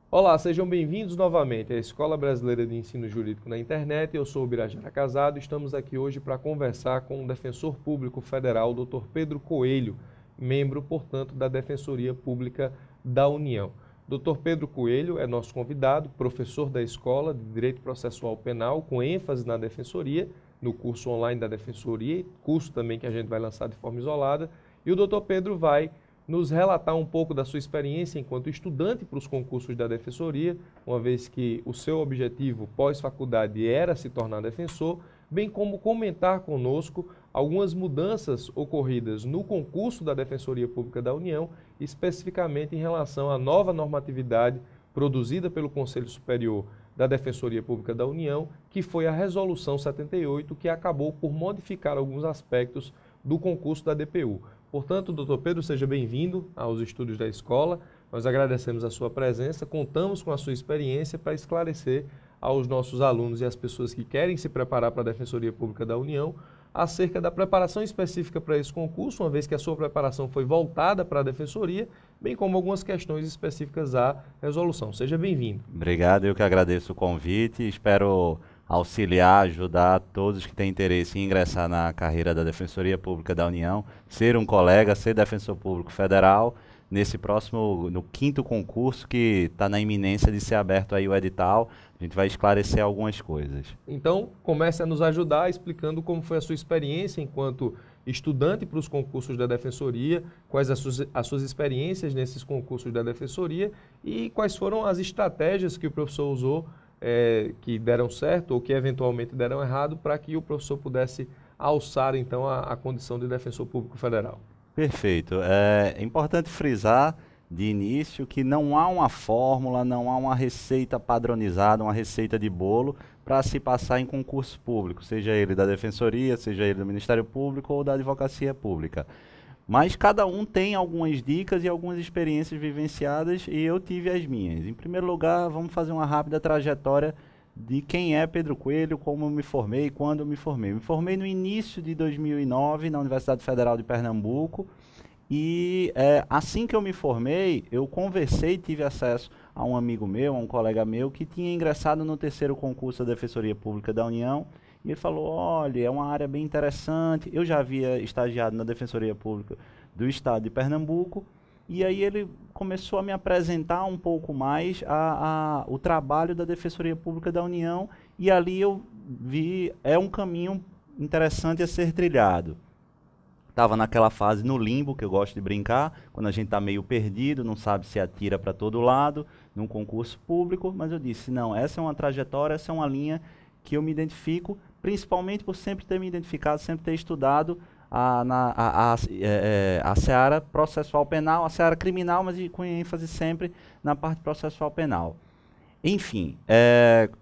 Olá, sejam bem-vindos novamente à Escola Brasileira de Ensino Jurídico na Internet. Eu sou o Birajara Casado e estamos aqui hoje para conversar com o Defensor Público Federal, Dr. Pedro Coelho, membro, portanto, da Defensoria Pública da União. Dr. Pedro Coelho é nosso convidado, professor da Escola de Direito Processual Penal, com ênfase na Defensoria, no curso online da Defensoria, curso também que a gente vai lançar de forma isolada. E o Dr. Pedro vai nos relatar um pouco da sua experiência enquanto estudante para os concursos da Defensoria, uma vez que o seu objetivo pós-faculdade era se tornar defensor, bem como comentar conosco algumas mudanças ocorridas no concurso da Defensoria Pública da União, especificamente em relação à nova normatividade produzida pelo Conselho Superior da Defensoria Pública da União, que foi a Resolução 78, que acabou por modificar alguns aspectos do concurso da DPU. Portanto, doutor Pedro, seja bem-vindo aos estúdios da escola. Nós agradecemos a sua presença, contamos com a sua experiência para esclarecer aos nossos alunos e às pessoas que querem se preparar para a Defensoria Pública da União acerca da preparação específica para esse concurso, uma vez que a sua preparação foi voltada para a Defensoria, bem como algumas questões específicas à resolução. Seja bem-vindo. Obrigado, eu que agradeço o convite, espero auxiliar, ajudar todos que têm interesse em ingressar na carreira da Defensoria Pública da União, ser um colega, ser defensor público federal, no 5º concurso que está na iminência de ser aberto aí o edital. A gente vai esclarecer algumas coisas. Então, comece a nos ajudar explicando como foi a sua experiência enquanto estudante para os concursos da Defensoria, quais as suas experiências nesses concursos da Defensoria e quais foram as estratégias que o professor usou que deram certo ou que eventualmente deram errado para que o professor pudesse alçar então a condição de defensor público federal. Perfeito. É importante frisar de início que não há uma fórmula, não há uma receita padronizada, uma receita de bolo para se passar em concurso público, seja ele da Defensoria, seja ele do Ministério Público ou da Advocacia Pública. Mas cada um tem algumas dicas e algumas experiências vivenciadas e eu tive as minhas. Em primeiro lugar, vamos fazer uma rápida trajetória de quem é Pedro Coelho, como eu me formei, quando eu me formei. Me formei no início de 2009 na Universidade Federal de Pernambuco e assim que eu me formei, eu conversei, tive acesso a um amigo meu, a um colega meu, que tinha ingressado no 3º concurso da Defensoria Pública da União. E ele falou, olha, é uma área bem interessante. Eu já havia estagiado na Defensoria Pública do Estado de Pernambuco. E aí ele começou a me apresentar um pouco mais o trabalho da Defensoria Pública da União. E ali eu vi, é um caminho interessante a ser trilhado. Estava naquela fase no limbo, que eu gosto de brincar, quando a gente está meio perdido, não sabe se atira para todo lado, num concurso público. Mas eu disse, não, essa é uma trajetória, essa é uma linha que eu me identifico, principalmente por sempre ter me identificado, sempre ter estudado a seara processual penal, a seara criminal, mas com ênfase sempre na parte processual penal. Enfim,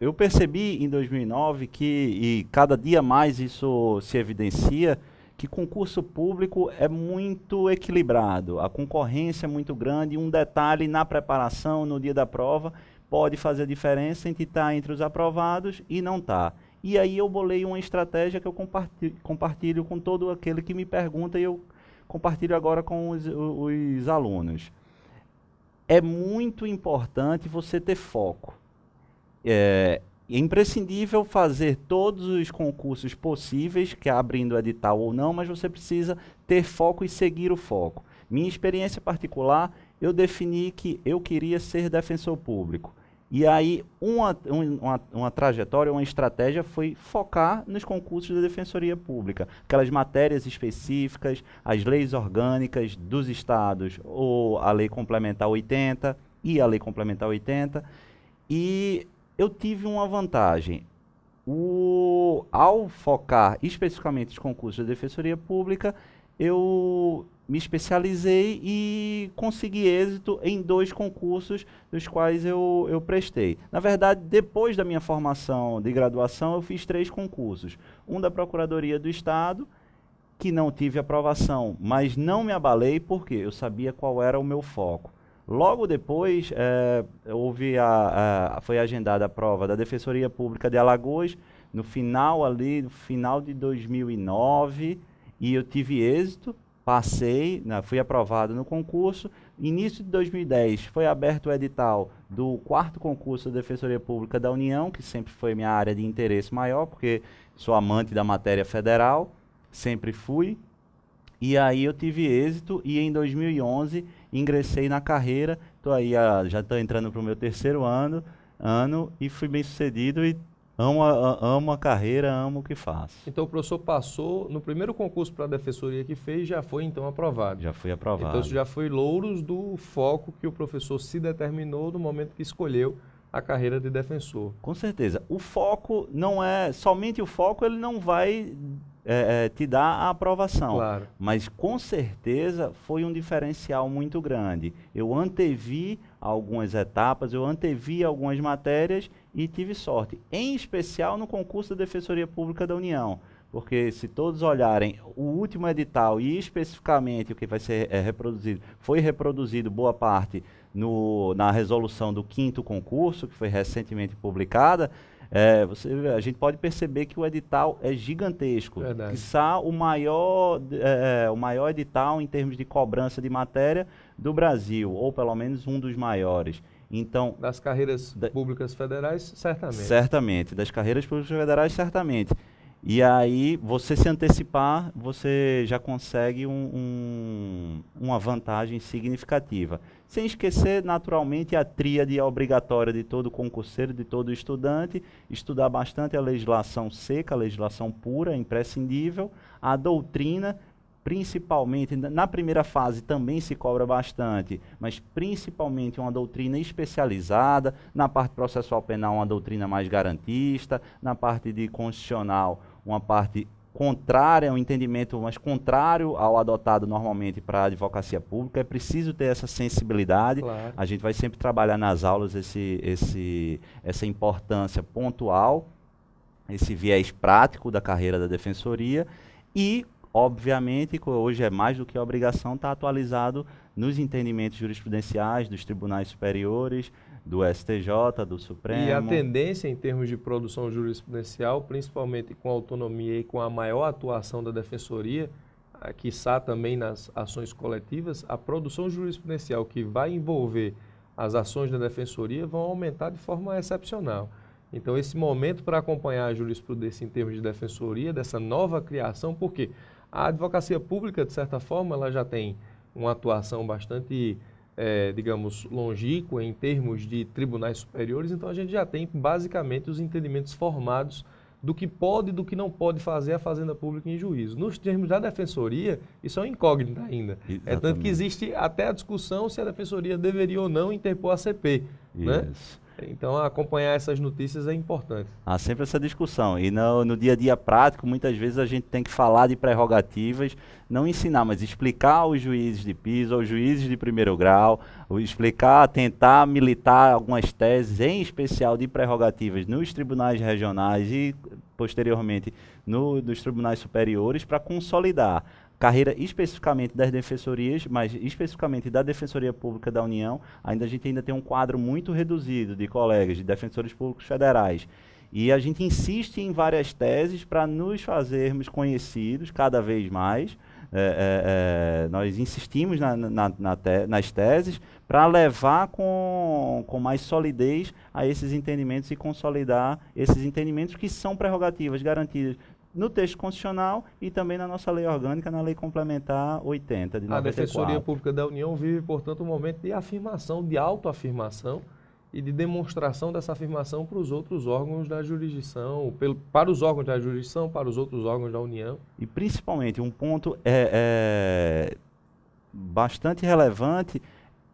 eu percebi em 2009 e cada dia mais isso se evidencia, que concurso público é muito equilibrado, a concorrência é muito grande, e um detalhe na preparação, no dia da prova, pode fazer a diferença entre estar entre os aprovados e não estar. E aí eu bolei uma estratégia que eu compartilho com todo aquele que me pergunta e eu compartilho agora com os alunos. É muito importante você ter foco. É imprescindível fazer todos os concursos possíveis, que abrindo edital ou não, mas você precisa ter foco e seguir o foco. Minha experiência particular, eu defini que eu queria ser defensor público. E aí uma trajetória, uma estratégia foi focar nos concursos da Defensoria Pública, aquelas matérias específicas, as leis orgânicas dos estados, ou a Lei Complementar 80 e a Lei Complementar 80, e eu tive uma vantagem. Ao focar especificamente os concursos da Defensoria Pública, eu me especializei e consegui êxito em 2 concursos dos quais eu prestei. Na verdade, depois da minha formação de graduação, eu fiz 3 concursos. Um da Procuradoria do Estado, que não tive aprovação, mas não me abalei porque eu sabia qual era o meu foco. Logo depois, foi agendada a prova da Defensoria Pública de Alagoas, no final de 2009, e eu tive êxito, passei, fui aprovado no concurso. Início de 2010 foi aberto o edital do 4º concurso da Defensoria Pública da União, que sempre foi minha área de interesse maior, porque sou amante da matéria federal, sempre fui. E aí eu tive êxito e em 2011 ingressei na carreira. Já estou entrando para o meu 3º ano e fui bem sucedido e amo a carreira, amo o que faço. Então o professor passou, no primeiro concurso para a defensoria que fez, já foi então aprovado. Já fui aprovado. Então isso já foi louros do foco que o professor se determinou no momento que escolheu a carreira de defensor. Com certeza. O foco não é, somente o foco ele não vai te dar a aprovação. Claro. Mas com certeza foi um diferencial muito grande. Eu antevi algumas etapas, eu antevi algumas matérias e tive sorte. Em especial no concurso da Defensoria Pública da União. Porque se todos olharem o último edital e especificamente o que vai ser reproduzido, foi reproduzido boa parte na resolução do 5º concurso, que foi recentemente publicada, a gente pode perceber que o edital é gigantesco. Quiçá o maior edital em termos de cobrança de matéria do Brasil, ou pelo menos um dos maiores. Então, das carreiras públicas federais, certamente. Certamente, das carreiras públicas federais, certamente. E aí, você se antecipar, você já consegue uma vantagem significativa. Sem esquecer, naturalmente, a tríade obrigatória de todo concurseiro, de todo estudante, estudar bastante a legislação seca, a legislação pura, imprescindível, a doutrina, principalmente, na primeira fase também se cobra bastante, mas principalmente uma doutrina especializada, na parte processual penal uma doutrina mais garantista, na parte de constitucional uma parte contrária, um entendimento mais contrário ao adotado normalmente para a advocacia pública. É preciso ter essa sensibilidade. Claro. A gente vai sempre trabalhar nas aulas essa importância pontual, esse viés prático da carreira da defensoria e, obviamente, hoje é mais do que obrigação estar atualizado nos entendimentos jurisprudenciais dos tribunais superiores, do STJ, do Supremo. E a tendência em termos de produção jurisprudencial, principalmente com a autonomia e com a maior atuação da defensoria, quiçá também nas ações coletivas, a produção jurisprudencial que vai envolver as ações da defensoria vão aumentar de forma excepcional. Então, esse momento para acompanhar a jurisprudência em termos de defensoria, dessa nova criação, porque a advocacia pública, de certa forma, ela já tem uma atuação bastante, digamos, longínqua em termos de tribunais superiores, então a gente já tem basicamente os entendimentos formados do que pode e do que não pode fazer a Fazenda Pública em juízo. Nos termos da defensoria, isso é uma incógnita ainda. Exatamente. É tanto que existe até a discussão se a defensoria deveria ou não interpor a CP. Né? Então, acompanhar essas notícias é importante. Há sempre essa discussão. E no dia a dia prático, muitas vezes a gente tem que falar de prerrogativas, não ensinar, mas explicar aos juízes de piso, aos juízes de primeiro grau, explicar, tentar militar algumas teses, em especial de prerrogativas nos tribunais regionais e, posteriormente, nos tribunais superiores, para consolidar carreira especificamente das defensorias, mas especificamente da Defensoria Pública da União. A gente ainda tem um quadro muito reduzido de colegas, de defensores públicos federais. E a gente insiste em várias teses para nos fazermos conhecidos cada vez mais. Nós insistimos nas teses para levar com mais solidez a esses entendimentos e consolidar esses entendimentos que são prerrogativas garantidas no texto constitucional e também na nossa lei orgânica, na lei complementar 80 de 94. A Defensoria Pública da União vive, portanto, um momento de afirmação, de autoafirmação e de demonstração dessa afirmação para os outros órgãos da jurisdição, para os órgãos da jurisdição, para os outros órgãos da União. E principalmente um ponto bastante relevante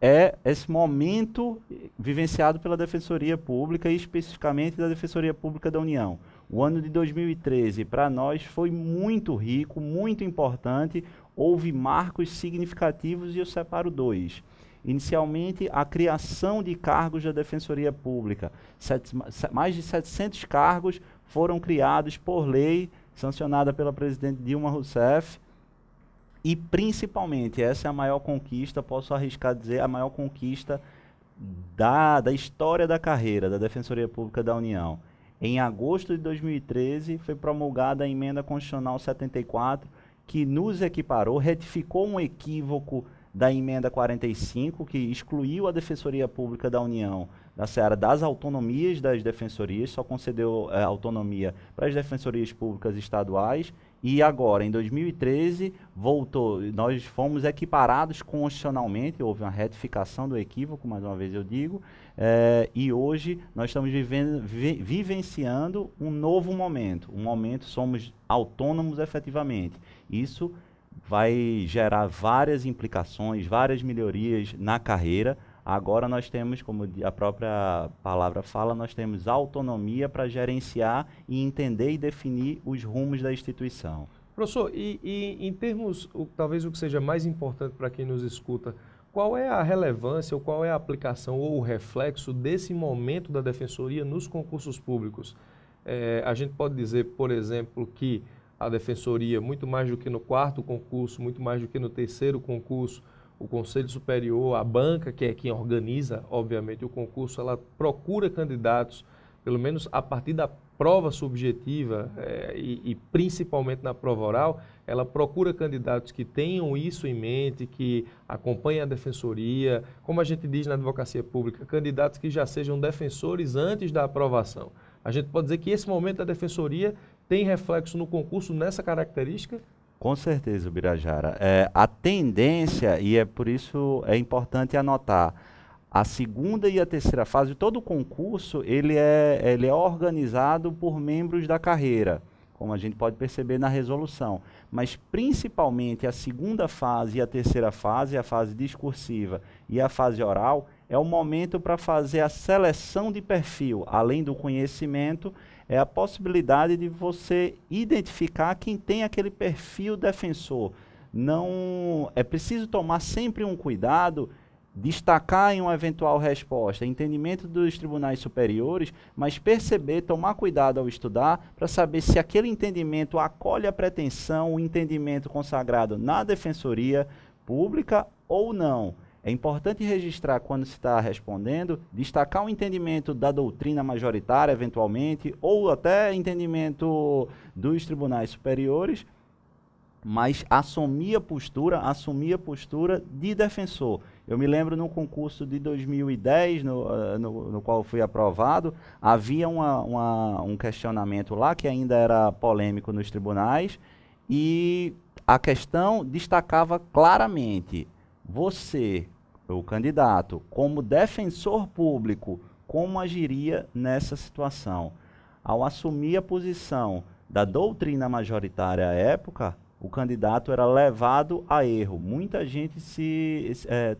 é esse momento vivenciado pela Defensoria Pública e especificamente da Defensoria Pública da União. O ano de 2013 para nós foi muito rico, muito importante, houve marcos significativos e eu separo dois. Inicialmente, a criação de cargos da Defensoria Pública. Mais de 700 cargos foram criados por lei, sancionada pela presidente Dilma Rousseff. E, principalmente, essa é a maior conquista, posso arriscar dizer, a maior conquista da história da carreira da Defensoria Pública da União. Em agosto de 2013, foi promulgada a Emenda Constitucional 74, que nos equiparou, retificou um equívoco da Emenda 45, que excluiu a Defensoria Pública da União da seara das autonomias das defensorias, só concedeu autonomia para as defensorias públicas estaduais, e agora, em 2013, voltou, nós fomos equiparados constitucionalmente, houve uma retificação do equívoco, mais uma vez eu digo, e hoje nós estamos vivenciando um novo momento, somos autônomos efetivamente. Isso vai gerar várias implicações, várias melhorias na carreira. Agora nós temos, como a própria palavra fala, nós temos autonomia para gerenciar e entender e definir os rumos da instituição. Professor, e em termos, talvez o que seja mais importante para quem nos escuta, qual é a relevância ou qual é a aplicação ou o reflexo desse momento da Defensoria nos concursos públicos? A gente pode dizer, por exemplo, que a Defensoria, muito mais do que no 4º concurso, muito mais do que no 3º concurso, o Conselho Superior, a banca, que é quem organiza, obviamente, o concurso, ela procura candidatos, pelo menos a partir da prova subjetiva e principalmente na prova oral, ela procura candidatos que tenham isso em mente, que acompanhem a Defensoria, como a gente diz na advocacia pública, candidatos que já sejam defensores antes da aprovação. A gente pode dizer que esse momento da Defensoria tem reflexo no concurso nessa característica? Com certeza, Birajara. A tendência, e é por isso é importante anotar, a 2ª e a 3ª fase, todo o concurso, ele é organizado por membros da carreira, como a gente pode perceber na resolução. Mas, principalmente, a 2ª fase e a 3ª fase, a fase discursiva e a fase oral, é o momento para fazer a seleção de perfil, além do conhecimento, é a possibilidade de você identificar quem tem aquele perfil defensor. Não é preciso tomar sempre um cuidado, destacar em uma eventual resposta, entendimento dos tribunais superiores, mas perceber, tomar cuidado ao estudar, para saber se aquele entendimento acolhe a pretensão, o entendimento consagrado na Defensoria Pública ou não. É importante registrar, quando se está respondendo, destacar o entendimento da doutrina majoritária, eventualmente, ou até entendimento dos tribunais superiores, mas assumir a postura de defensor. Eu me lembro no concurso de 2010, no qual fui aprovado, havia um questionamento lá, que ainda era polêmico nos tribunais, e a questão destacava claramente: você, o candidato, como defensor público, como agiria nessa situação? Ao assumir a posição da doutrina majoritária à época, o candidato era levado a erro. Muita gente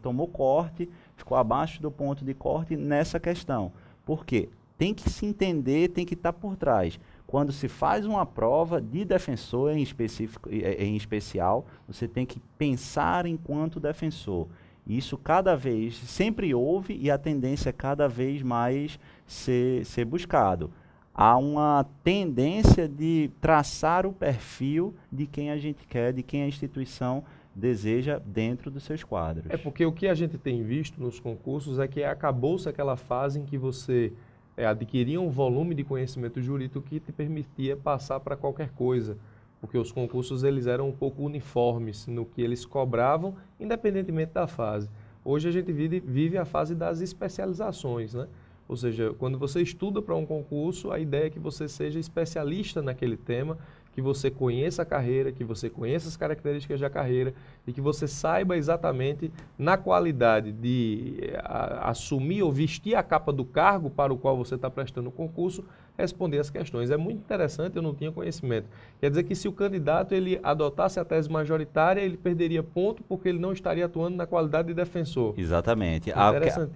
tomou corte, ficou abaixo do ponto de corte nessa questão. Por quê? Tem que se entender, tem que estar por trás. Quando se faz uma prova de defensor em especial, você tem que pensar enquanto defensor. Isso cada vez, sempre houve, e a tendência é cada vez mais ser buscado. Há uma tendência de traçar o perfil de quem a gente quer, de quem a instituição deseja dentro dos seus quadros. É porque o que a gente tem visto nos concursos é que acabou-se aquela fase em que você adquiria um volume de conhecimento jurídico que te permitia passar para qualquer coisa, porque os concursos eles eram um pouco uniformes no que eles cobravam, independentemente da fase. Hoje a gente vive a fase das especializações, né? Ou seja, quando você estuda para um concurso, a ideia é que você seja especialista naquele tema, que você conheça a carreira, que você conheça as características da carreira e que você saiba exatamente, na qualidade de assumir ou vestir a capa do cargo para o qual você está prestando o concurso, responder as questões. É muito interessante, eu não tinha conhecimento. Quer dizer que se o candidato ele adotasse a tese majoritária, ele perderia ponto porque ele não estaria atuando na qualidade de defensor. Exatamente.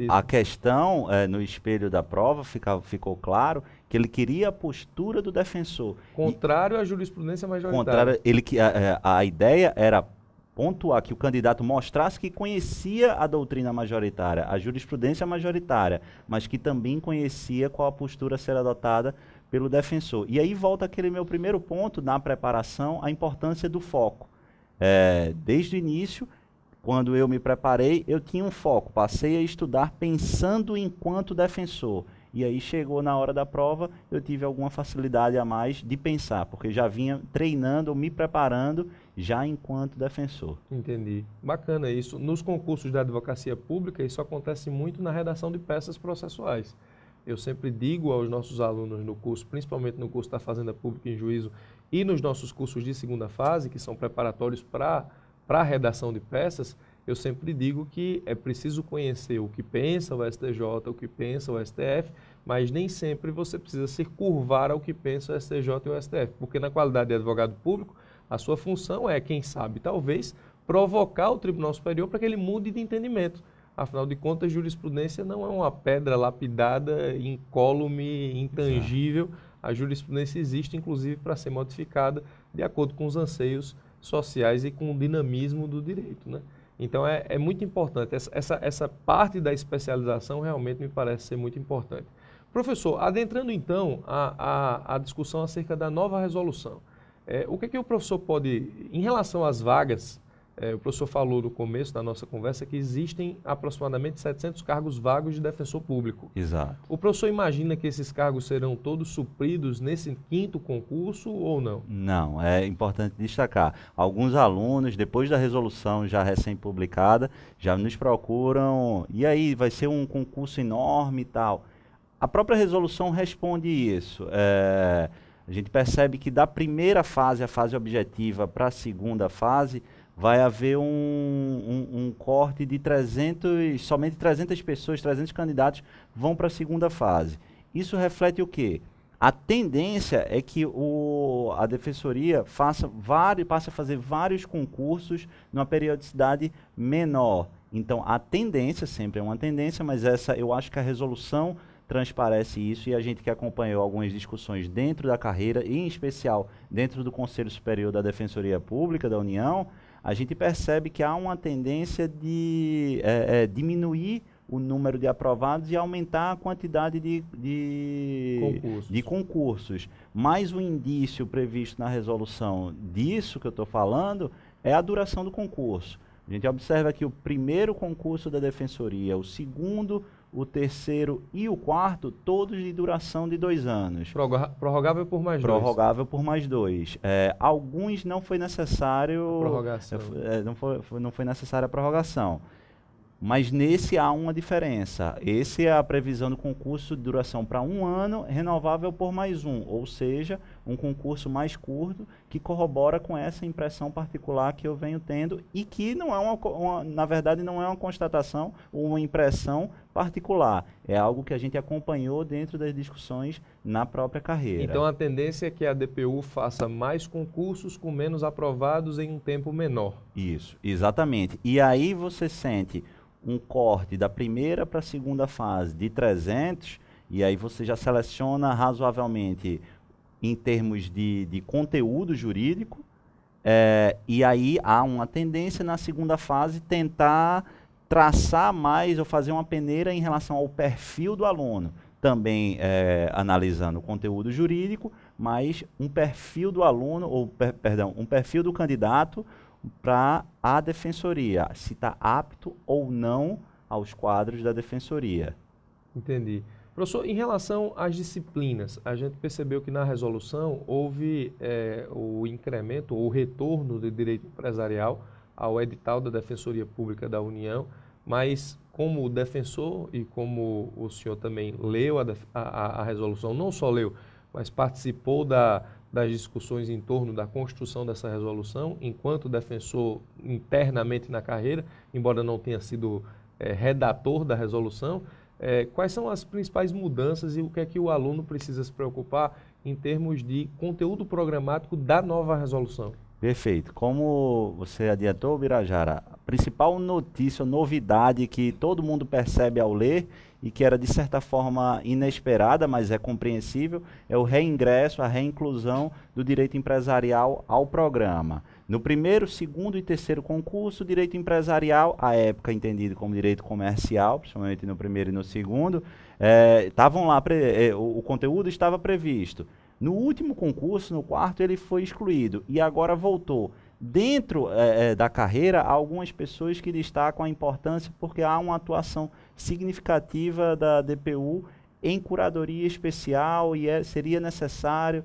A questão, no espelho da prova, ficou claro que ele queria a postura do defensor. Contrário à jurisprudência majoritária. A ideia era pontuar que o candidato mostrasse que conhecia a doutrina majoritária, a jurisprudência majoritária, mas que também conhecia qual a postura a ser adotada pelo defensor. E aí volta aquele meu primeiro ponto na preparação, a importância do foco. Desde o início, quando eu me preparei, eu tinha um foco, passei a estudar pensando enquanto defensor. e aí chegou na hora da prova, eu tive alguma facilidade a mais de pensar, porque já vinha treinando, me preparando já enquanto defensor. Entendi. Bacana isso. Nos concursos da advocacia pública, isso acontece muito na redação de peças processuais. Eu sempre digo aos nossos alunos no curso, principalmente no curso da Fazenda Pública em Juízo e nos nossos cursos de segunda fase, que são preparatórios para a redação de peças, eu sempre digo que é preciso conhecer o que pensa o STJ, o que pensa o STF, mas nem sempre você precisa se curvar ao que pensa o STJ e o STF, porque na qualidade de advogado público, a sua função é, quem sabe, talvez, provocar o Tribunal Superior para que ele mude de entendimento. Afinal de contas, jurisprudência não é uma pedra lapidada, incólume, intangível. A jurisprudência existe, inclusive, para ser modificada de acordo com os anseios sociais e com o dinamismo do direito, né? Então, é muito importante. Essa parte da especialização realmente me parece ser muito importante. Professor, adentrando, então, a discussão acerca da nova resolução, o que o professor pode, em relação às vagas, o professor falou no começo da nossa conversa que existem aproximadamente 700 cargos vagos de defensor público. Exato. O professor imagina que esses cargos serão todos supridos nesse 5º concurso ou não? Não, é importante destacar. Alguns alunos, depois da resolução já recém-publicada, já nos procuram, e aí, vai ser um concurso enorme e tal. A própria resolução responde isso. A gente percebe que da primeira fase, a fase objetiva, para a segunda fase, vai haver um corte de somente 300 pessoas, 300 candidatos vão para a segunda fase. Isso reflete o quê? A tendência é que a Defensoria passe a fazer vários concursos numa periodicidade menor. Então, a tendência, sempre é uma tendência, mas eu acho que a resolução transparece isso, e a gente que acompanhou algumas discussões dentro da carreira, e em especial dentro do Conselho Superior da Defensoria Pública da União, a gente percebe que há uma tendência de diminuir o número de aprovados e aumentar a quantidade de concursos. Mas o indício previsto na resolução disso que eu estou falando é a duração do concurso. A gente observa que o primeiro concurso da Defensoria, o segundo, o terceiro e o quarto, todos de duração de 2 anos. Prorrogável por mais 2. Prorrogável por mais 2. Alguns não foi necessário... Prorrogação. Não foi necessária a prorrogação. Mas nesse há uma diferença. Esse é a previsão do concurso de duração para 1 ano, renovável por mais 1. Ou seja, um concurso mais curto que corrobora com essa impressão particular que eu venho tendo e que não é na verdade não é uma constatação ou uma impressão particular. É algo que a gente acompanhou dentro das discussões na própria carreira. Então a tendência é que a DPU faça mais concursos com menos aprovados em um tempo menor. Isso, exatamente. E aí você sente um corte da primeira para a segunda fase de 300, e aí você já seleciona razoavelmente em termos de conteúdo jurídico, e aí há uma tendência na segunda fase tentar traçar mais ou fazer uma peneira em relação ao perfil do aluno, também analisando o conteúdo jurídico, mas um perfil do aluno, um perfil do candidato para a Defensoria, se está apto ou não aos quadros da Defensoria. Entendi. Professor, em relação às disciplinas, a gente percebeu que na resolução houve o incremento ou o retorno do direito empresarial ao edital da Defensoria Pública da União, mas como defensor e como o senhor também leu a resolução, não só leu, mas participou das discussões em torno da construção dessa resolução, enquanto defensor internamente na carreira, embora não tenha sido redator da resolução, quais são as principais mudanças e o que é que o aluno precisa se preocupar em termos de conteúdo programático da nova resolução? Perfeito. Como você adiantou, Birajara, a principal notícia, novidade que todo mundo percebe ao ler e que era de certa forma inesperada, mas é compreensível, é o reingresso, a reinclusão do direito empresarial ao programa. No primeiro, segundo e terceiro concurso, o direito empresarial, à época entendido como direito comercial, principalmente no primeiro e no segundo, estavam lá, o conteúdo estava previsto. No último concurso, no quarto, ele foi excluído e agora voltou. Dentro da carreira, há algumas pessoas que destacam a importância porque há uma atuação significativa da DPU em curadoria especial e seria necessário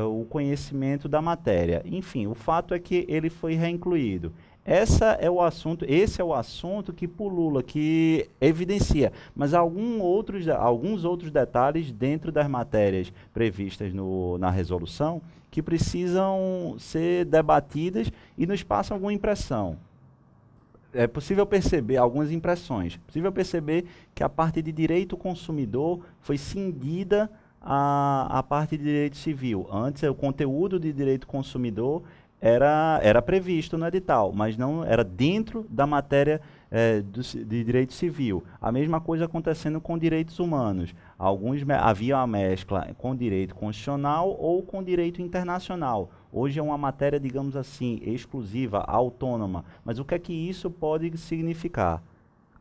o conhecimento da matéria. Enfim, o fato é que ele foi reincluído. Esse é o assunto que pulula, que evidencia, mas alguns outros detalhes dentro das matérias previstas na resolução que precisam ser debatidas e nos passam alguma impressão. É possível perceber algumas impressões. É possível perceber que a parte de direito consumidor foi cindida a parte de direito civil. Antes, o conteúdo de direito consumidor era previsto no edital, mas não era dentro da matéria de direito civil. A mesma coisa acontecendo com direitos humanos. Havia uma mescla com direito constitucional ou com direito internacional. Hoje é uma matéria, digamos assim, exclusiva, autônoma. Mas o que é que isso pode significar?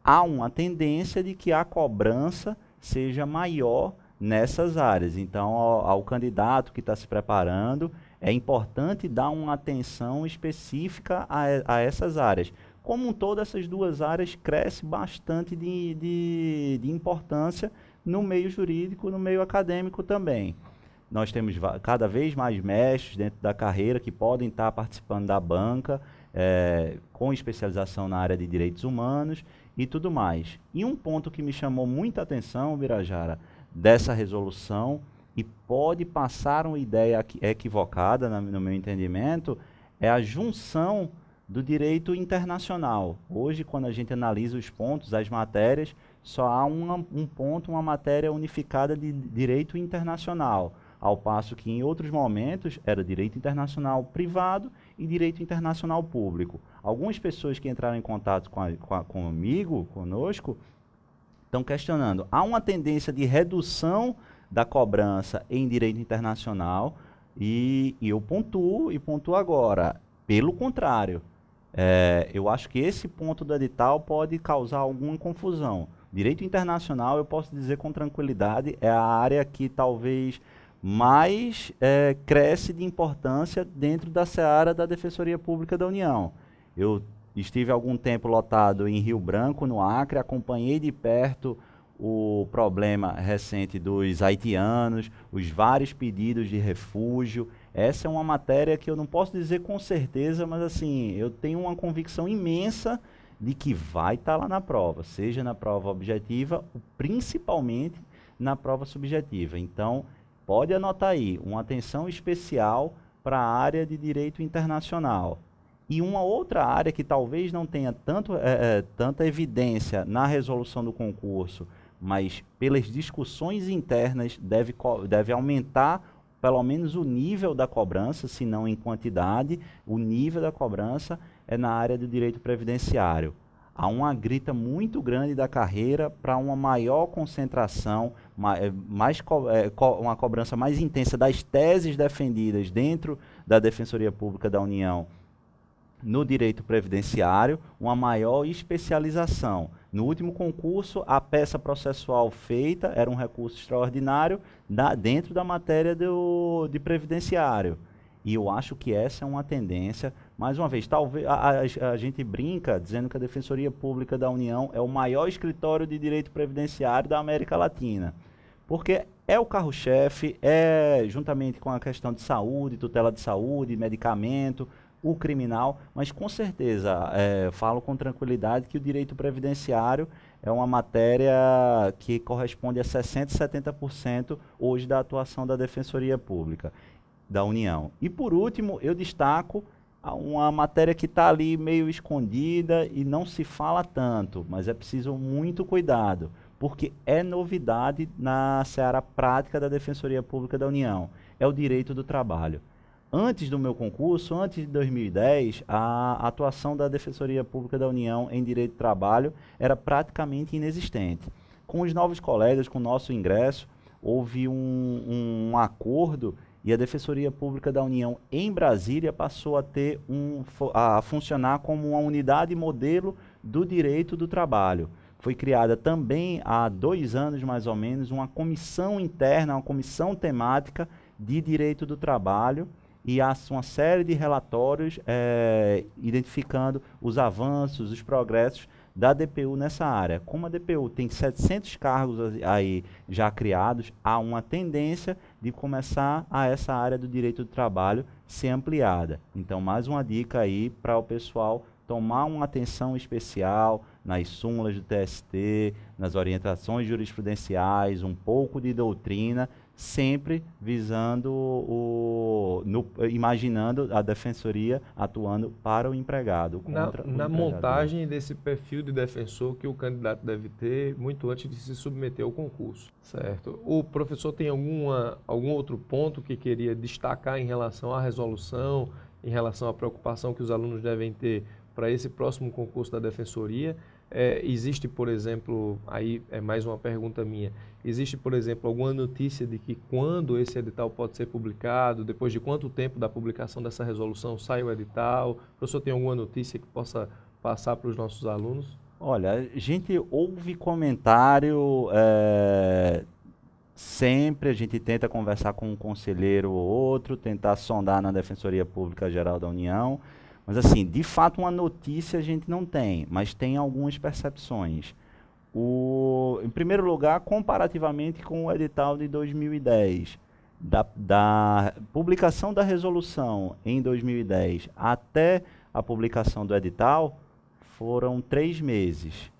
Há uma tendência de que a cobrança seja maior nessas áreas. Então, ao candidato que está se preparando, é importante dar uma atenção específica a essas áreas. Como um todo, essas duas áreas crescem bastante de importância no meio jurídico, no meio acadêmico também. Nós temos cada vez mais mestres dentro da carreira que podem estar participando da banca, com especialização na área de direitos humanos e tudo mais. E um ponto que me chamou muita atenção, Birajara, dessa resolução, e pode passar uma ideia equivocada, no meu entendimento, é a junção do direito internacional. Hoje, quando a gente analisa os pontos, as matérias, só há um ponto, uma matéria unificada de direito internacional, ao passo que em outros momentos era direito internacional privado e direito internacional público. Algumas pessoas que entraram em contato conosco, estão questionando. Há uma tendência de redução da cobrança em direito internacional e eu pontuo agora. Pelo contrário, eu acho que esse ponto do edital pode causar alguma confusão. Direito internacional, eu posso dizer com tranquilidade, é a área que talvez mais cresce de importância dentro da seara da Defensoria Pública da União. Eu estive algum tempo lotado em Rio Branco, no Acre, acompanhei de perto o problema recente dos haitianos, os vários pedidos de refúgio. Essa é uma matéria que eu não posso dizer com certeza, mas assim, eu tenho uma convicção imensa de que vai estar lá na prova, seja na prova objetiva, principalmente na prova subjetiva. Então, pode anotar aí, uma atenção especial para a área de direito internacional. E uma outra área que talvez não tenha tanta evidência na resolução do concurso, mas pelas discussões internas deve aumentar pelo menos o nível da cobrança, se não em quantidade, o nível da cobrança é na área do direito previdenciário. Há uma grita muito grande da carreira para uma maior concentração, uma cobrança mais intensa das teses defendidas dentro da Defensoria Pública da União no direito previdenciário, uma maior especialização. No último concurso, a peça processual feita era um recurso extraordinário dentro da matéria de previdenciário. E eu acho que essa é uma tendência. Mais uma vez, talvez a gente brinca dizendo que a Defensoria Pública da União é o maior escritório de direito previdenciário da América Latina. Porque é o carro-chefe, juntamente com a questão de saúde, tutela de saúde, medicamento, o criminal, mas com certeza, falo com tranquilidade que o direito previdenciário é uma matéria que corresponde a 60%, 70% hoje da atuação da Defensoria Pública da União. E por último, eu destaco uma matéria que está ali meio escondida e não se fala tanto, mas é preciso muito cuidado, porque é novidade na seara prática da Defensoria Pública da União, é o direito do trabalho. Antes do meu concurso, antes de 2010, a atuação da Defensoria Pública da União em direito do trabalho era praticamente inexistente. Com os novos colegas, com o nosso ingresso, houve um acordo e a Defensoria Pública da União em Brasília passou a funcionar como uma unidade modelo do direito do trabalho. Foi criada também há 2 anos, mais ou menos, uma comissão interna, uma comissão temática de direito do trabalho, e há uma série de relatórios identificando os avanços, os progressos da DPU nessa área. Como a DPU tem 700 cargos aí já criados, há uma tendência de começar essa área do direito do trabalho ser ampliada. Então, mais uma dica aí para o pessoal tomar uma atenção especial nas súmulas do TST, nas orientações jurisprudenciais, um pouco de doutrina, sempre visando imaginando a defensoria atuando para o empregado. Na montagem desse perfil de defensor que o candidato deve ter muito antes de se submeter ao concurso, certo? O professor tem algum outro ponto que queria destacar em relação à resolução, em relação à preocupação que os alunos devem ter para esse próximo concurso da defensoria? Existe, por exemplo, aí é mais uma pergunta minha, existe, por exemplo, alguma notícia de que quando esse edital pode ser publicado, depois de quanto tempo da publicação dessa resolução sai o edital? O professor tem alguma notícia que possa passar para os nossos alunos? Olha, a gente ouve comentário, sempre a gente tenta conversar com um conselheiro ou outro, tentar sondar na Defensoria Pública Geral da União. Mas assim, de fato uma notícia a gente não tem, mas tem algumas percepções. Em primeiro lugar, comparativamente com o edital de 2010, da publicação da resolução em 2010 até a publicação do edital, foram 3 meses.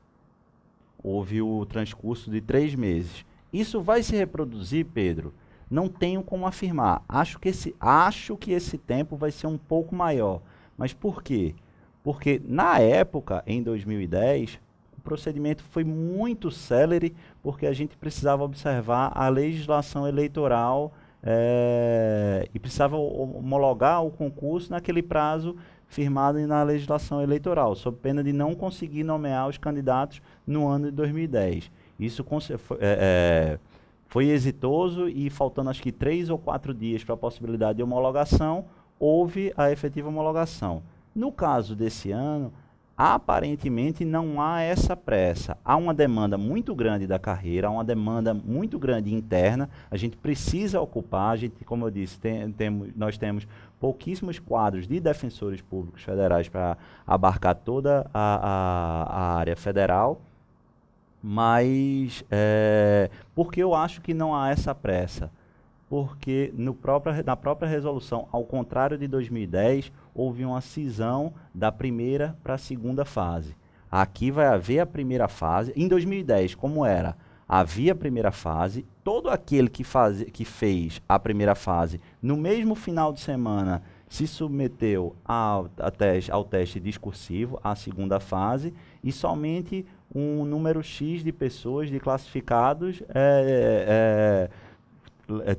Houve o transcurso de 3 meses. Isso vai se reproduzir, Pedro? Não tenho como afirmar. Acho que esse tempo vai ser um pouco maior. Mas por quê? Porque na época, em 2010, o procedimento foi muito célere, porque a gente precisava observar a legislação eleitoral e precisava homologar o concurso naquele prazo firmado na legislação eleitoral, sob pena de não conseguir nomear os candidatos no ano de 2010. Isso foi exitoso e faltando acho que 3 ou 4 dias para a possibilidade de homologação, houve a efetiva homologação. No caso desse ano, aparentemente não há essa pressa. Há uma demanda muito grande da carreira, há uma demanda muito grande interna. A gente precisa ocupar, como eu disse, nós temos pouquíssimos quadros de defensores públicos federais para abarcar toda a área federal. Mas, por que eu acho que não há essa pressa? Porque na própria resolução, ao contrário de 2010, houve uma cisão da primeira para a segunda fase. Aqui vai haver a primeira fase. Em 2010, como era? Havia a primeira fase, todo aquele que fez a primeira fase no mesmo final de semana se submeteu ao teste discursivo, à segunda fase, e somente um número X de pessoas, de classificados,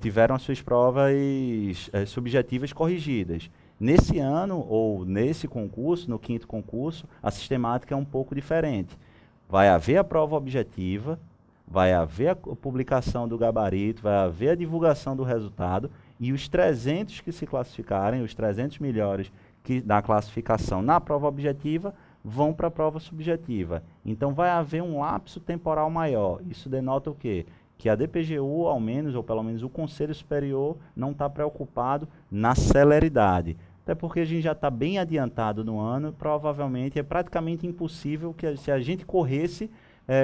tiveram as suas provas subjetivas corrigidas. Nesse ano, ou nesse concurso, no 5º concurso, a sistemática é um pouco diferente. Vai haver a prova objetiva, vai haver a publicação do gabarito, vai haver a divulgação do resultado, e os 300 que se classificarem, os 300 melhores da classificação na prova objetiva, vão para a prova subjetiva. Então vai haver um lapso temporal maior. Isso denota o quê? Que a DPGU, ao menos, ou pelo menos o Conselho Superior, não está preocupado na celeridade. Até porque a gente já está bem adiantado no ano, provavelmente é praticamente impossível que se a gente corresse,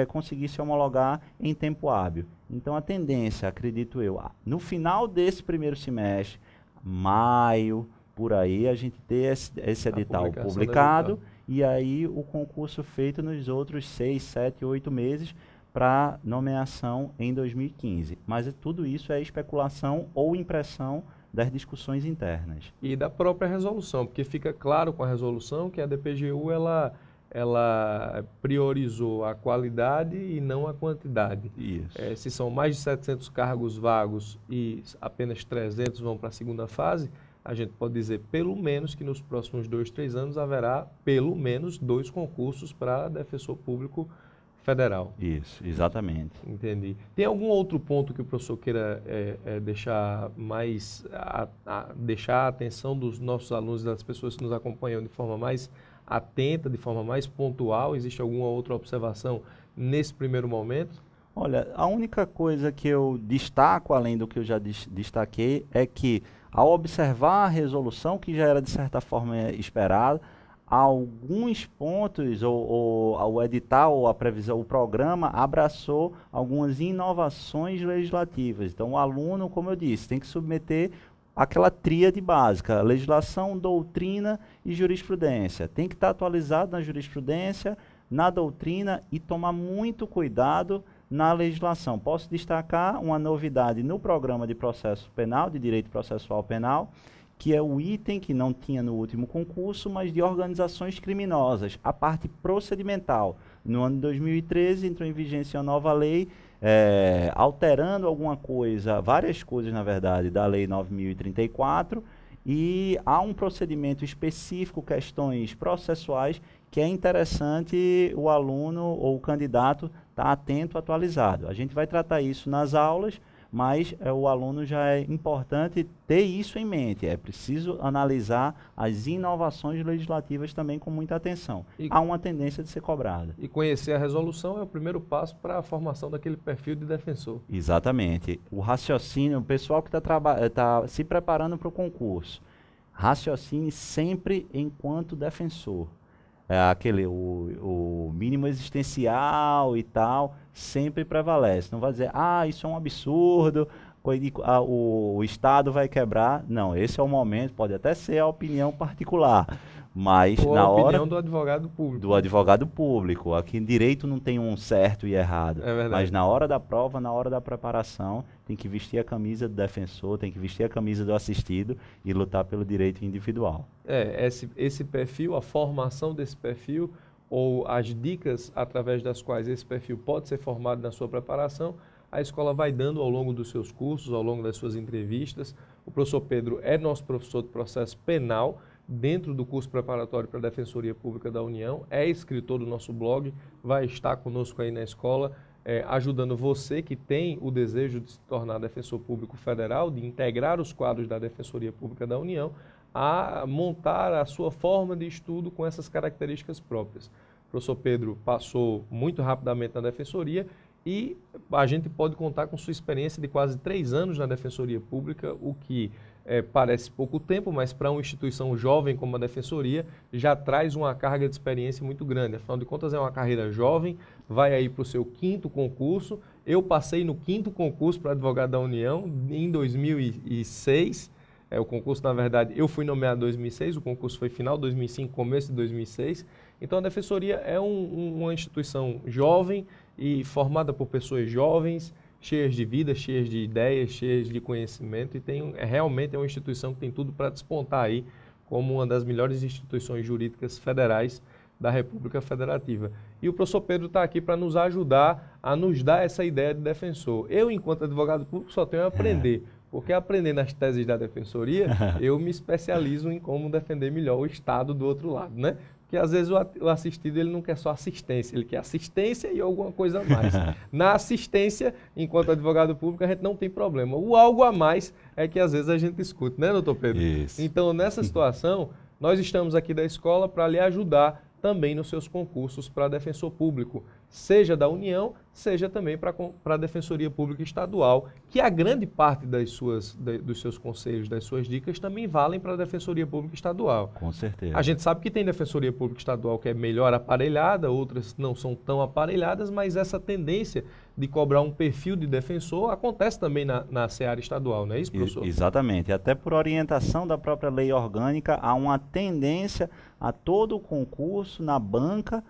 conseguisse homologar em tempo hábil. Então a tendência, acredito eu, no final desse primeiro semestre, maio, por aí, a gente ter esse edital publicado e aí o concurso feito nos outros 6, 7, 8 meses, para nomeação em 2015. Mas tudo isso é especulação ou impressão das discussões internas. E da própria resolução, porque fica claro com a resolução que a DPGU ela priorizou a qualidade e não a quantidade. Isso. Se são mais de 700 cargos vagos e apenas 300 vão para a segunda fase, a gente pode dizer pelo menos que nos próximos 2, 3 anos haverá pelo menos 2 concursos para defensor público federal. Isso, exatamente. Entendi. Tem algum outro ponto que o professor queira deixar mais deixar a atenção dos nossos alunos e das pessoas que nos acompanham de forma mais atenta, de forma mais pontual? Existe alguma outra observação nesse primeiro momento? Olha, a única coisa que eu destaco, além do que eu já destaquei, é que ao observar a resolução, que já era de certa forma esperada, alguns pontos, o edital, ou a previsão, o programa abraçou algumas inovações legislativas. Então, o aluno, como eu disse, tem que submeter aquela tríade básica: legislação, doutrina e jurisprudência. Tem que estar atualizado na jurisprudência, na doutrina e tomar muito cuidado na legislação. Posso destacar uma novidade no programa de processo penal, de direito processual penal, que é o item que não tinha no último concurso, mas de organizações criminosas, a parte procedimental. No ano de 2013 entrou em vigência uma nova lei, alterando alguma coisa, várias coisas na verdade, da lei 9.034, e há um procedimento específico, questões processuais, que é interessante o aluno ou o candidato estar atento, atualizado. A gente vai tratar isso nas aulas, mas o aluno já é importante ter isso em mente. É preciso analisar as inovações legislativas também com muita atenção. Há uma tendência de ser cobrada. E conhecer a resolução é o primeiro passo para a formação daquele perfil de defensor. Exatamente. O raciocínio, o pessoal que está se preparando para o concurso, raciocine sempre enquanto defensor. O mínimo existencial e tal, sempre prevalece. Não vai dizer, isso é um absurdo, o Estado vai quebrar. Não, esse é o momento, pode até ser a opinião particular, mas ou a opinião do advogado público. Do advogado público. Aqui em direito não tem um certo e errado. É verdade. Mas na hora da prova, na hora da preparação, tem que vestir a camisa do defensor, tem que vestir a camisa do assistido e lutar pelo direito individual. Esse perfil, a formação desse perfil, ou as dicas através das quais esse perfil pode ser formado na sua preparação, a escola vai dando ao longo dos seus cursos, ao longo das suas entrevistas. O professor Pedro é nosso professor de processo penal, dentro do curso preparatório para a Defensoria Pública da União, é escritor do nosso blog, vai estar conosco aí na escola, ajudando você que tem o desejo de se tornar defensor público federal, de integrar os quadros da Defensoria Pública da União, a montar a sua forma de estudo com essas características próprias. O professor Pedro passou muito rapidamente na Defensoria e a gente pode contar com sua experiência de quase 3 anos na Defensoria Pública, o que parece pouco tempo, mas para uma instituição jovem como a Defensoria, já traz uma carga de experiência muito grande. Afinal de contas, é uma carreira jovem, vai aí para o seu 5º concurso. Eu passei no 5º concurso para advogado da União em 2006. O concurso, na verdade, eu fui nomeado em 2006, o concurso foi final de 2005, começo de 2006. Então, a Defensoria é uma instituição jovem e formada por pessoas jovens, cheias de vida, cheias de ideias, cheias de conhecimento, e realmente é uma instituição que tem tudo para despontar aí como uma das melhores instituições jurídicas federais da República Federativa. E o professor Pedro está aqui para nos ajudar a nos dar essa ideia de defensor. Eu, enquanto advogado público, só tenho a aprender, porque aprendendo as teses da Defensoria, eu me especializo em como defender melhor o Estado do outro lado, né? Porque às vezes o assistido ele não quer só assistência, ele quer assistência e alguma coisa a mais. Na assistência, enquanto advogado público, a gente não tem problema. O algo a mais é que às vezes a gente escuta, né, doutor Pedro? Isso. Então, nessa situação, nós estamos aqui da escola para lhe ajudar também nos seus concursos para defensor público, seja da União, seja também para a Defensoria Pública Estadual, que a grande parte dos seus conselhos, das suas dicas, também valem para a Defensoria Pública Estadual. Com certeza. A gente sabe que tem Defensoria Pública Estadual que é melhor aparelhada, outras não são tão aparelhadas, mas essa tendência de cobrar um perfil de defensor acontece também na seara estadual, não é isso, professor? Exatamente. Até por orientação da própria lei orgânica, há uma tendência a todo o concurso, na banca,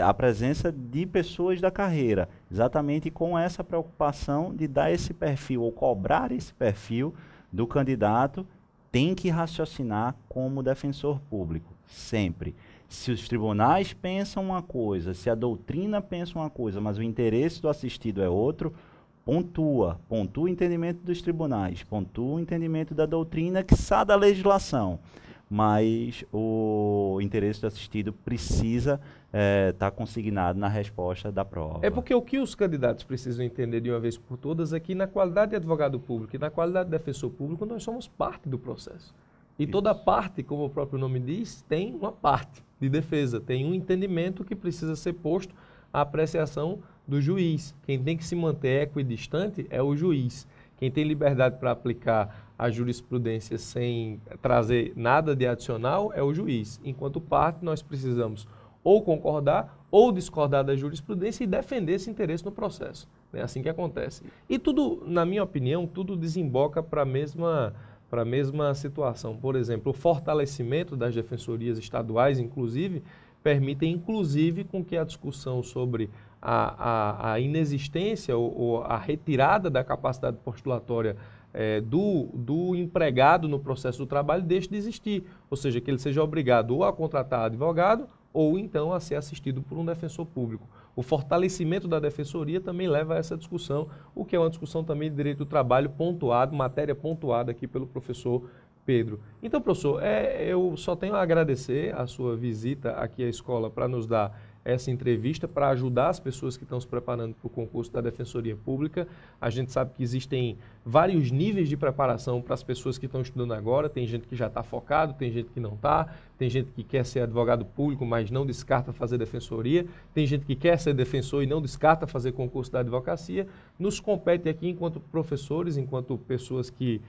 a presença de pessoas da carreira, exatamente com essa preocupação de dar esse perfil, ou cobrar esse perfil do candidato, tem que raciocinar como defensor público, sempre. Se os tribunais pensam uma coisa, se a doutrina pensa uma coisa, mas o interesse do assistido é outro, pontua o entendimento dos tribunais, pontua o entendimento da doutrina, quiçá da legislação. Mas o interesse do assistido precisa estar consignado na resposta da prova. É porque o que os candidatos precisam entender de uma vez por todas é que na qualidade de advogado público e na qualidade de defensor público, nós somos parte do processo. E toda parte, como o próprio nome diz, tem uma parte de defesa, tem um entendimento que precisa ser posto à apreciação do juiz. Quem tem que se manter equidistante é o juiz. Quem tem liberdade para aplicar a jurisprudência sem trazer nada de adicional é o juiz. Enquanto parte, nós precisamos ou concordar ou discordar da jurisprudência e defender esse interesse no processo. É assim que acontece. E tudo, na minha opinião, tudo desemboca para a mesma situação. Por exemplo, o fortalecimento das defensorias estaduais, inclusive, permitem, inclusive, com que a discussão sobre a inexistência ou a retirada da capacidade postulatória do empregado no processo do trabalho deixe de existir. Ou seja, que ele seja obrigado ou a contratar advogado ou então a ser assistido por um defensor público. O fortalecimento da defensoria também leva a essa discussão, o que é uma discussão também de direito do trabalho pontuado, matéria pontuada aqui pelo professor Pedro. Então, professor, eu só tenho a agradecer a sua visita aqui à escola para nos dar essa entrevista, para ajudar as pessoas que estão se preparando para o concurso da Defensoria Pública. A gente sabe que existem vários níveis de preparação para as pessoas que estão estudando agora. Tem gente que já está focado, tem gente que não está, tem gente que quer ser advogado público, mas não descarta fazer defensoria, tem gente que quer ser defensor e não descarta fazer concurso da advocacia. Nos compete aqui, enquanto professores, enquanto pessoas que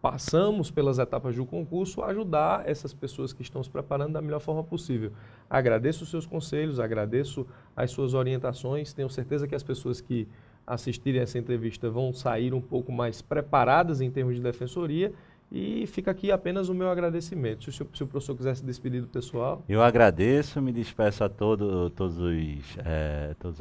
passamos pelas etapas do concurso, ajudar essas pessoas que estão se preparando da melhor forma possível. Agradeço os seus conselhos, agradeço as suas orientações, tenho certeza que as pessoas que assistirem essa entrevista vão sair um pouco mais preparadas em termos de defensoria e fica aqui apenas o meu agradecimento. Se o professor quiser se despedir do pessoal. Eu agradeço, me despeço a todos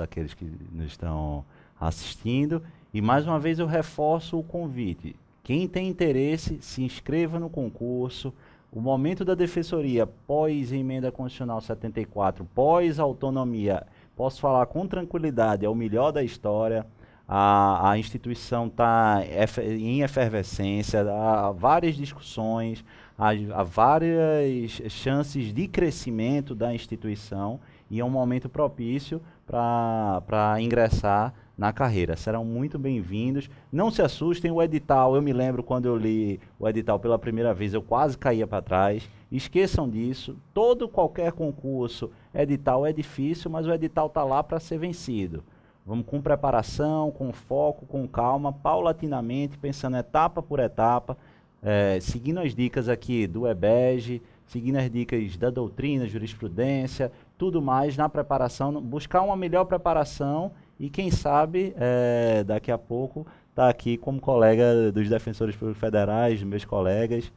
aqueles que nos estão assistindo e mais uma vez eu reforço o convite. Quem tem interesse, se inscreva no concurso. O momento da defensoria, pós-emenda constitucional 74, pós-autonomia, posso falar com tranquilidade, é o melhor da história. A instituição está em efervescência, há várias discussões, há várias chances de crescimento da instituição e é um momento propício para ingressar na carreira. Serão muito bem-vindos. Não se assustem, o edital, eu me lembro quando eu li o edital pela primeira vez, eu quase caía para trás. Esqueçam disso. Qualquer concurso, edital é difícil, mas o edital está lá para ser vencido. Vamos com preparação, com foco, com calma, paulatinamente, pensando etapa por etapa, seguindo as dicas aqui do EBEG, seguindo as dicas da doutrina, jurisprudência, tudo mais na preparação, buscar uma melhor preparação e quem sabe daqui a pouco está aqui como colega dos defensores públicos federais, meus colegas.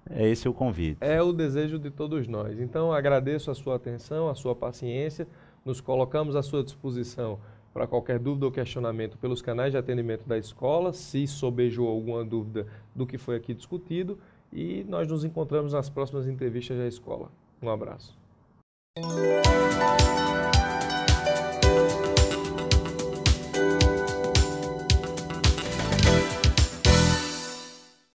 É esse o convite. É o desejo de todos nós. Então agradeço a sua atenção, a sua paciência, nos colocamos à sua disposição para qualquer dúvida ou questionamento pelos canais de atendimento da escola, se sobejou alguma dúvida do que foi aqui discutido, e nós nos encontramos nas próximas entrevistas da escola. Um abraço.